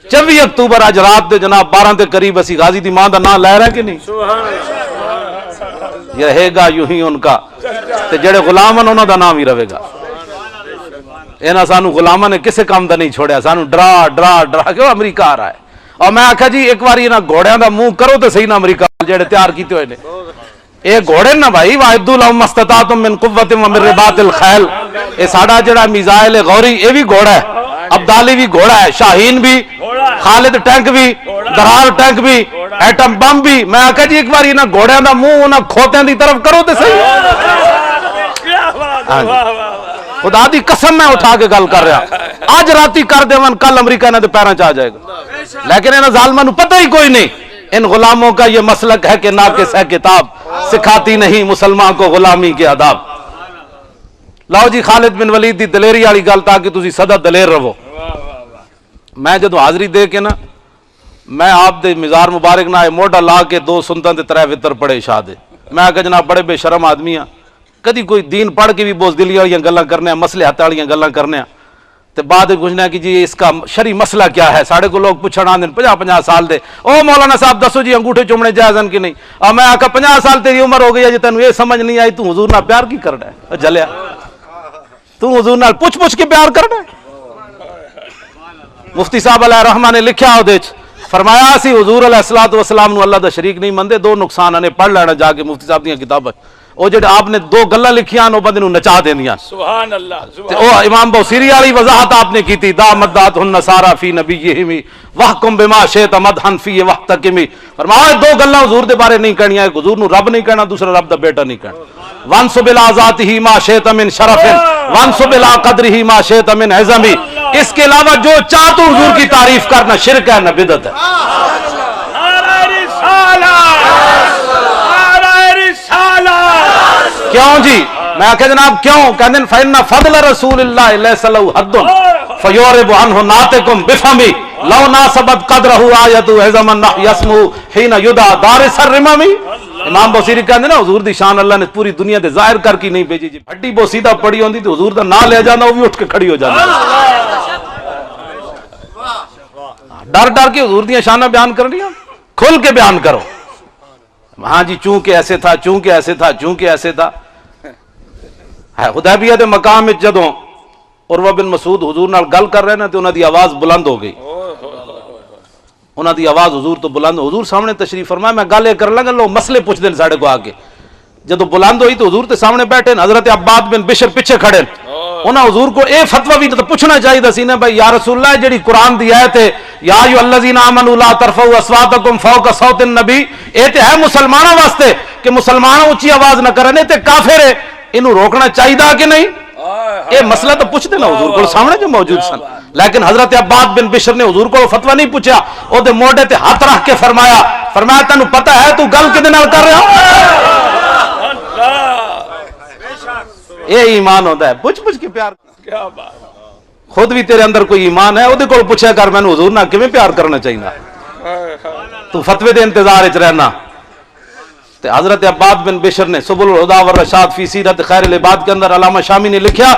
24 اکتوبر آج رات دے جناب 12 دے قریب اسی غازی دی ماں دا نام لے رہا ہے کہ نہیں یہ رہے گا یوں ہی ان کا تے جڑے غلامن انہوں دا نام ہی رہے گا اینا سانو غلامہ نے کسے کام دا نہیں چھوڑیا سانو ڈرا ڈرا ڈرا کہ امریکہ آ رہا ہے اور میں آکھا جی ایک بار یہ نا گھوڑیاں دا منہ کرو تے صحیح نا امریکہ جڑے تیار کیتے ہوئے نے اے گھوڑے نا بھائی وَاعِدُّوا لَهُمْ مَا اسْتَطَعْتُم مِّن قُوَّةٍ وَمِن رِّبَاطِ الْخَيْلِ اے ساڈا جڑا میزائل غوری اے بھی گھوڑا ہے ابدالی بھی گھوڑا ہے شاہین بھی خالد ٹینک بھی درار ٹینک بھی ایٹم بم بھی میں آکھا جی ایک بار یہ نا گھوڑیاں دا منہ انہاں کھوتیاں دی طرف کرو تے صحیح خدا دی قسم میں اٹھا کے گل کر رہا آج راتی کر دے من کل امریکہ نے دے پیراں چاہ جائے گا لیکن انہاں ظالماں نو پتہ ہی کوئی نہیں ان غلاموں کا یہ مسلک ہے کہ ناقص ہے کتاب سکھاتی نہیں مسلمان کو غلامی کے آداب لاؤ جی خالد بن ولید دی دلیری والی گل تاکہ تسی سدا دلیر رہو میں جدو حاضری دے کے نا میں آپ دے مزار مبارک نہ موڈا لا کے 2 سنتاں تے 3 وطر پڑھے شاہ دے. میں کہ جناب بڑے بے شرم آدمی ہاں, کدی کوئی دین پڑھ کے بھی بوزدلی والیاں گلاں کرنے ہیں, مسئلے ہاتھ والیاں گلاں کرنے ہیں, تے بعد پوچھنا کہ جی اس کا شرعی مسئلہ کیا ہے. ساڑھے کو لوگ پوچھنا آندے 50 سال دے, او مولانا صاحب دسو جی انگوٹھے چومنے جائز ہیں کہ نہیں. اور میں آکھا 50 سال تیری عمر ہو گئی ہے جی تینوں یہ سمجھ نہیں آئی تو حضور نال پیار کی کرنا ہے. جلیا تو حضور نال پوچھ کے پیار کرنا ہے. مفتی صاحب علیہ رحمہ نے لکھیا ہو دیچ فرمایا سی حضور علیہ الصلوۃ والسلام نو اللہ دا شریک نہیں مندے. 2 نقصان نے پڑھ لینا جا کے مفتی صاحب دیاں کتاباں. او جڑے آپ نے 2 گلاں لکھیاں او بندے نو نچا دیندیاں. سبحان اللہ تے او امام بوصیری والی وضاحت آپ نے کی تھی, دامت دات النصارى فی نبیہم وحکم بما شئت مدحا فی وحتکم. فرمایا 2 گلاں حضور دے بارے نہیں کہنیاں, ایک حضور نو رب نہیں کہنا, دوسرا رب دا بیٹا نہیں کہنا. وانسب الی ذاتہ ما شئت من شرف وانسب الی قدرہ ما شئت من عظم. اس کے علاوہ جو چاہ تو حضور کی تعریف کرنا شرک ہے نہ بدعت ہے. نعرہ رسالت نعرہ رسالت. کیوں جی؟ میں کہ جناب کیوں کہندے فإن فضل رسول اللہ لیس له حد فیورب عنہ ناطقم بفمی لو ناسبت قدرہ آیت عظم یسمو حین یدعى دارس الرمم. امام بوصیری کہندے نا حضور دی شان اللہ نے پوری دنیا دے ظاہر کر کے نہیں بھیجی. جی ہڈی بوسیدہ پڑی ہوندی تو حضور دا نام لے جانا وہ بھی اٹھ کے کھڑی ہو جانا. ڈر ڈر کے حضور دیاں شانہ بیان کرنی, کھل کے بیان کرو. ہاں جی چونکہ ایسے تھا, چونکہ ایسے تھا, چونکہ ایسے تھا. حدیبیہ دے مقام وچ جدوں عروہ بن مسعود حضور نال گل کر رہے نا تے انہاں دی آواز بلند ہو گئی. انہاں دی آواز حضور تو بلند, حضور سامنے تشریف فرمایا. میں گل کر لگا لوگ مسئلے پوچھ دین ساڈے کو آ کے. جدوں بلند ہوئی تو حضور تے سامنے بیٹھے, حضرت عباد بن بشر پیچھے کھڑے. انہاں حضور کو اے فتوی بھی تو پوچھنا چاہیے سی نا بھائی یا رسول اللہ جڑی قرآن دی آیت ہے یا ایھا الذین آمنوا لا ترفعوا اصواتکم فوق صوت النبی, اے تے ہے مسلمانوں واسطے کہ مسلمان اونچی آواز نہ کرن, تے کافر ہے انہوں روکنا چاہیے کہ نہیں. اے مسئلہ تو پوچھ دینا حضور کو سامنے جو موجود سن. لیکن حضرت عباد بن بشر نے حضور کو فتویٰ نہیں پوچھا, او دے موڈے تے ہاتھ رکھ کے فرمایا تینوں پتہ ہے تو گل کدے نال کر رہا. اے ایمان ہوتا ہے پوچھ کے پیار. کیا بات, خود بھی تیرے اندر کوئی ایمان ہے, او دے کول پوچھا کر مینوں حضور نال کیویں پیار کرنا چاہیے. تو فتوی دے انتظار وچ رہنا. تے حضرت عباد بن بشر نے سبل الہدی والرشاد فی سیرت خیر العباد کے اندر علامہ شامی نے لکھیا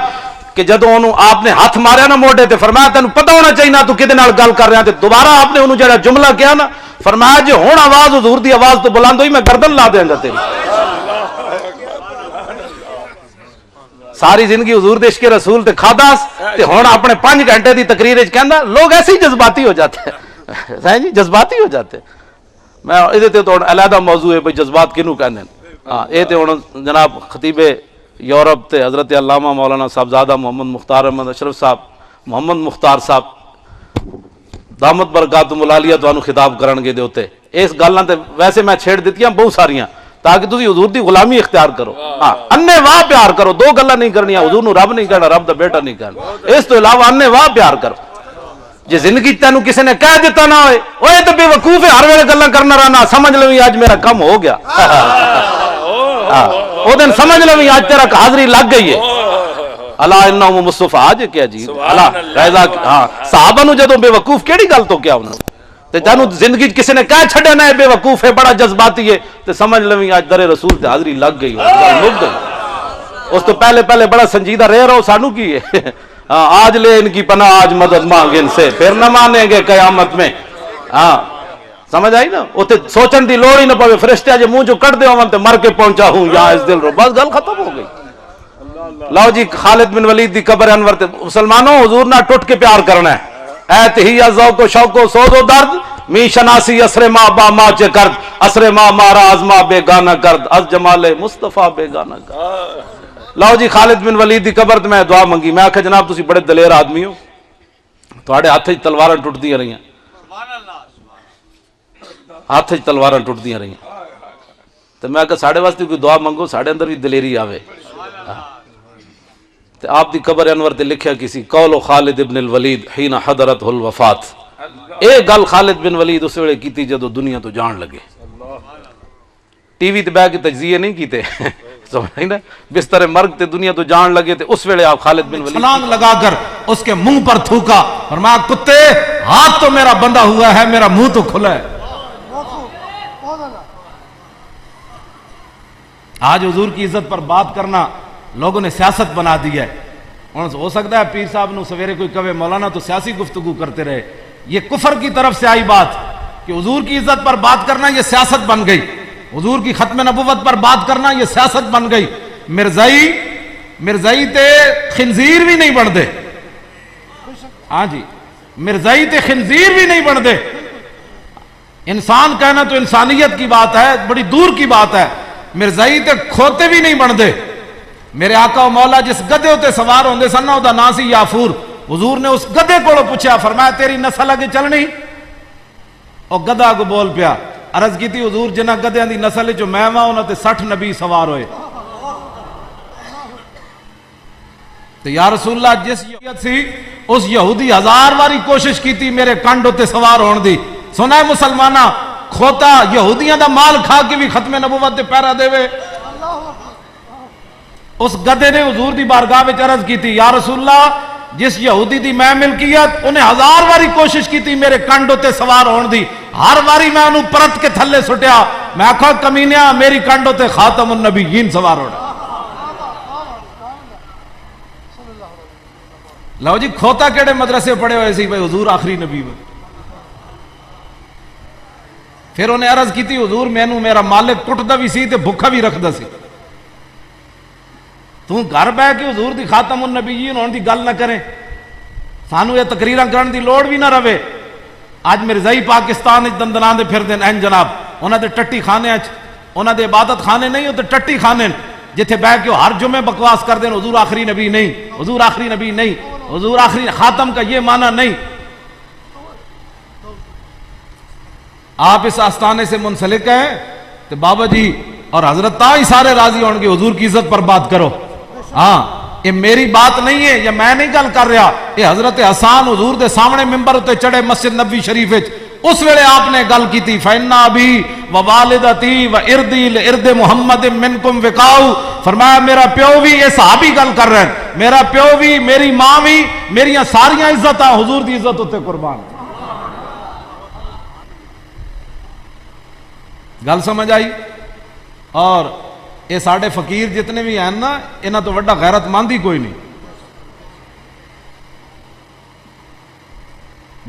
کہ جدوں انہوں آپ نے ہاتھ ماریا نا موڈے تے فرمایا تینوں پتہ ہونا چاہیے نا تو کدے نال گل کر رہا. تے دوبارہ آپ نے انہوں جڑا جملہ کیا نا فرمایا جی ہن آواز حضور دی آواز تو بلند ہوئی میں گردن لا دیاں گا تیری. ساری زندگی حضور دے عشق رسول تے کھاداس تے ہن اپنے 5 گھنٹے دی تقریر وچ کہندا لوگ ایسے ہی جذباتی ہو جاتے ہیں. جی جذباتی ہو جاتے. میں یہ تو علیحدہ موضوع ہے بھائی جذبات کنوں کہنے. ہاں یہ تو جناب خطیب یورپ تے حضرت علامہ مولانا صاحبزادہ محمد مختار احمد اشرف صاحب, محمد مختار صاحب دامت برکاتہم العالیہ تانوں خطاب کرن گے دے اوتے. اس گلاں تے ویسے میں چھیڑ دتیاں بہت ساریاں تاکہ تسی حضور دی غلامی اختیار کرو. ہاں انے واہ پیار کرو, 2 گلاں نہیں کرنیاں, حضور نو رب نہیں کہنا, رب دا بیٹا نہیں کہنا. اس تو علاوہ انے واہ پیار کرو. جی زندگی تینوں کسی نے کہہ دیتا نہ ہوئے اوے تو بے وقوف ہے, ہر ویلے گلاں کرنا رہنا, سمجھ لویں آج میرا کم ہو گیا. او دن سمجھ لویں آج تیرا حاضری لگ گئی ہے. الا انہم مصطفیٰ آج کیا جی الا رضا. ہاں صحابہ نو جدوں بے وقوف کیڑی گل تو کیا انہوں تے جانو زندگی کسی نے کہہ چھڑے نہ بے وقوف ہے, بڑا جذباتی ہے, تے سمجھ لویں آج در رسول تے حاضری لگ گئی. لگ گئی. اس تو پہلے بڑا سنجیدہ رہ رہو سانو کی ہے. آج لے ان کی پناہ, آج مدد مانگ ان سے, پھر نہ مانیں گے قیامت میں. ہاں سمجھ آئی نا. اتنے سوچن دی لوڑ ہی نہ پوے, فرشتے جو منہ جو کٹ دے ہوں تے مر کے پہنچا ہوں یا اس دل رو, بس گل ختم ہو گئی. لو جی خالد بن ولید دی قبر انور تے مسلمانوں حضور نہ ٹوٹ کے پیار کرنا ہے. اے تہی ذوق و شوق و سوز و درد می شناسی اسر ما با ما چے کرد, اسر ما مارا ازما بے گانا کرد, از جمال مصطفیٰ بے گانا کرد. لو جی خالد بن ولید دی قبر تے میں دعا منگی. میں آکھا جناب تسی بڑے دلیر آدمی ہو, تواڈے ہاتھ وچ تلواراں ٹٹدیاں رہیاں, ہاتھ وچ تلواراں ٹٹدیاں رہیاں. تے میں آکھا ساڈے واسطے کوئی دعا منگو, ساڈے اندر بھی دلیری آوے. تے آپ دی قبر انور تے لکھیا کسی قول خالد بن الولید حین حضرت الوفات. اے گل خالد بن ولید اس ویلے کیتی جدو دنیا تو جان لگے. ٹی وی تے بیٹھ کے تجزیے نہیں کیتے, سمجھ نا, بستر مرگ تے دنیا تو جان لگے تے اس ویلے آپ خالد بن ولید چھلانگ لگا کر اس کے منہ پر تھوکا, فرمایا کتے ہاتھ تو میرا بندہ ہوا ہے، میرا منہ تو کھلا ہے۔ آج حضور کی عزت پر بات کرنا لوگوں نے سیاست بنا دی ہے۔ ہو سکتا ہے پیر صاحب نو سویرے کوئی کہے مولانا تو سیاسی گفتگو کرتے رہے، یہ کفر کی طرف سے آئی بات کہ حضور کی عزت پر بات کرنا یہ سیاست بن گئی، حضور کی ختم نبوت پر بات کرنا یہ سیاست بن گئی۔ مرزائی تے خنزیر بھی نہیں بن دے، ہاں جی مرزائی تے خنزیر بھی نہیں بن دے۔ انسان کہنا تو انسانیت کی بات ہے، بڑی دور کی بات ہے، مرزائی تے کھوتے بھی نہیں بن دے۔ میرے آقا و مولا جس گدے ہوتے سوار ہوندے سن نا، دا نام سی یافور۔ حضور نے اس گدے کو پوچھا، فرمایا تیری نسل اگے چلنی؟ اور گدا کو بول پیا، عرض کی تھی حضور جنہ گدیاں دی نسل جو میں وہاں انہاں تے 60 نبی سوار ہوئے۔ تو یا رسول اللہ جس یہودیت سی اس یہودی 1000 باری کوشش کی تھی میرے کانڈ ہوتے سوار ہون دی۔ سنا ہے مسلمانہ کھوتا یہودیاں دا مال کھا کے بھی ختم نبوت دے پیرا دے وے۔ اس گدے نے حضور دی بارگاہ وچ عرض کی تھی، یا رسول اللہ جس یہودی دی میں ملکیت انہیں 1000 باری کوشش کی تھی میرے کنڈ ہوتے سوار ہون دی، ہر باری میں انہوں پرت کے تھلے سٹیا، میں آکھا کمینیا میری کنڈ ہوتے خاتم النبیین سوار ہونا۔ لو جی کھوتا کیڑے مدرسے پڑھے ہوئے سی بھائی حضور آخری نبی میں۔ پھر انہیں عرض کی تھی حضور مینوں میرا مالک کٹدا بھی سی تے بھکھا بھی رکھدا سی، تو گھر بہ کے حضور دی خاتم النبیین ہون دی گل نہ کریں، سانو یہ تقریراں کرن دی لوڑ بھی نہ رہے۔ آج مرزائی پاکستان دندنان دے پھر دین این جناب، انہاں دے ٹٹی خانے اچ انہاں دے عبادت خانے نہیں ہوتے ٹٹی خانے جتھے بہ کے ہر جمعے بکواس کر دین حضور آخری نبی نہیں، حضور آخری نبی نہیں، حضور آخری خاتم کا یہ معنی نہیں۔ آپ اس آستانے سے منسلک ہیں تو بابا جی اور حضرت تائی سارے راضی ہوں گے حضور کی عزت پر بات کرو۔ ہاں یہ میری بات نہیں ہے، یہ میں نہیں گل کر رہا، یہ حضرت حسان حضور دے سامنے ممبر تے چڑھے مسجد نبوی شریف وچ، اس ویلے آپ نے گل کی تھی فَإِنَّ أَبِي وَوَالِدَتِي وَإِرْضِي لِإِرْضِ مُحَمَّدٍ مِّنْكُمْ وِقَاءُ، فرمایا میرا پیو بھی، یہ صحابی گل کر رہے ہیں، میرا پیو بھی میری ماں بھی میری ساریاں عزتاں حضور دی عزت ہوتے قربان۔ گل سمجھ آئی؟ اور یہ ساڑھے فقیر جتنے بھی ہیں نا انہاں تو وڈا غیرت مند ہی کوئی نہیں۔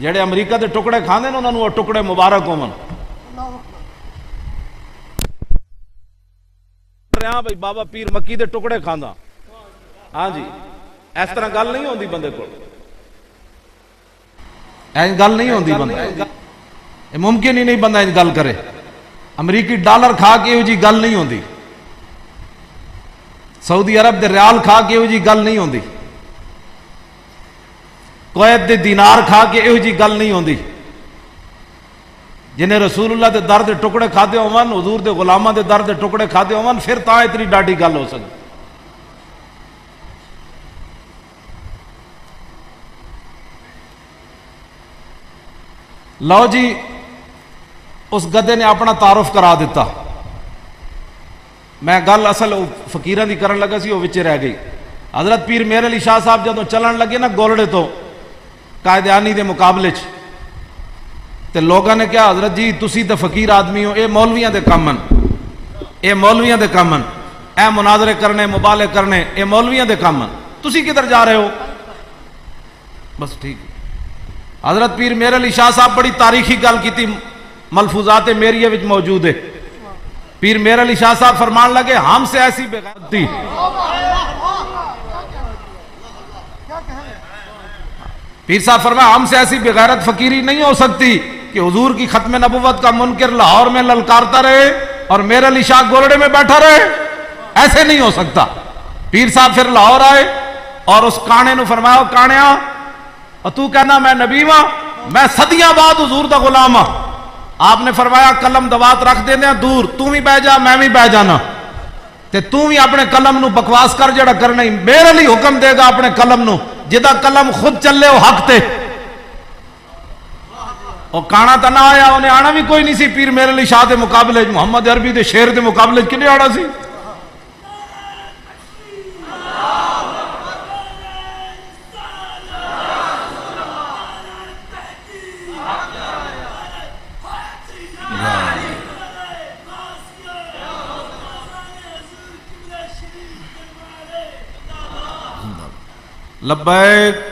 جڑے امریکہ دے ٹکڑے کھاندے نے انہاں نوں وہ ٹکڑے مبارک ہون۔ رہا بھائی بابا پیر مکی دے ٹکڑے کھاندا، ہاں جی اس طرح گل نہیں ہوندی بندے کو، این گل نہیں ہوندی بندے، ممکن ہی نہیں بندہ این گل کرے۔ امریکی ڈالر کھا کے جی گل نہیں ہوندی، سعودی عرب دے ریال کھا کے جی گل نہیں ہوندی، کویت دے دینار کھا کے جی گل نہیں ہوندی۔ جنہیں رسول اللہ دے در دے ٹکڑے کھاتے ہون، حضور دے غلامہ دے در دے ٹکڑے کھاتے ہون، پھر تاں اتنی ڈاڈی گل ہو سکتی۔ لو جی اس گدے نے اپنا تعارف کرا دیتا، میں گل اصل فقیراں دی کرن لگا سی وہ وچے رہ گئی۔ حضرت پیر مہر علی شاہ صاحب جدوں چلن لگے نا گولڑے تو قائدیانی دے مقابلے چ، تے لوگاں نے کہا حضرت جی تسی تے فقیر آدمی ہو، اے مولویاں دے کامن، اے مولویاں دے کامن، اے مناظرے کرنے مبالغے کرنے اے مولویاں دے کامن، تسی کدھر جا رہے ہو؟ بس ٹھیک۔ حضرت پیر مہر علی شاہ صاحب بڑی تاریخی گل کی تھی، ملفوظات میریہ وچ موجود ہے۔ پیر مہر علی شاہ صاحب فرمان لگے ہم سے ایسی بغیرتی، پیر صاحب فرمایا ہم سے ایسی بغیرت فقیری نہیں ہو سکتی کہ حضور کی ختم نبوت کا منکر لاہور میں للکارتا رہے اور مہر علی شاہ گولڑے میں بیٹھا رہے، ایسے نہیں ہو سکتا۔ پیر صاحب پھر لاہور آئے اور اس کانے نو فرمایا کانیا اور تو کہنا میں نبی ہاں، میں صدیاں بعد حضور دا غلام ہاں۔ آپ نے فرمایا قلم دوات رکھ دینے دور، تو بھی بہ جا میں بھی بہ جانا، تے تو بھی اپنے قلم نو بکواس کر جڑا کرنا ہی، میرے لیے حکم دے گا اپنے قلم نو، جدا قلم خود چلے وہ حق تے۔ اور کانا تا نہ آیا، انہیں آنا بھی کوئی نہیں سی پیر مہر علی شاہ دے مقابلے، محمد عربی دے شیر دے مقابلے کنے آنا سی؟ لبیک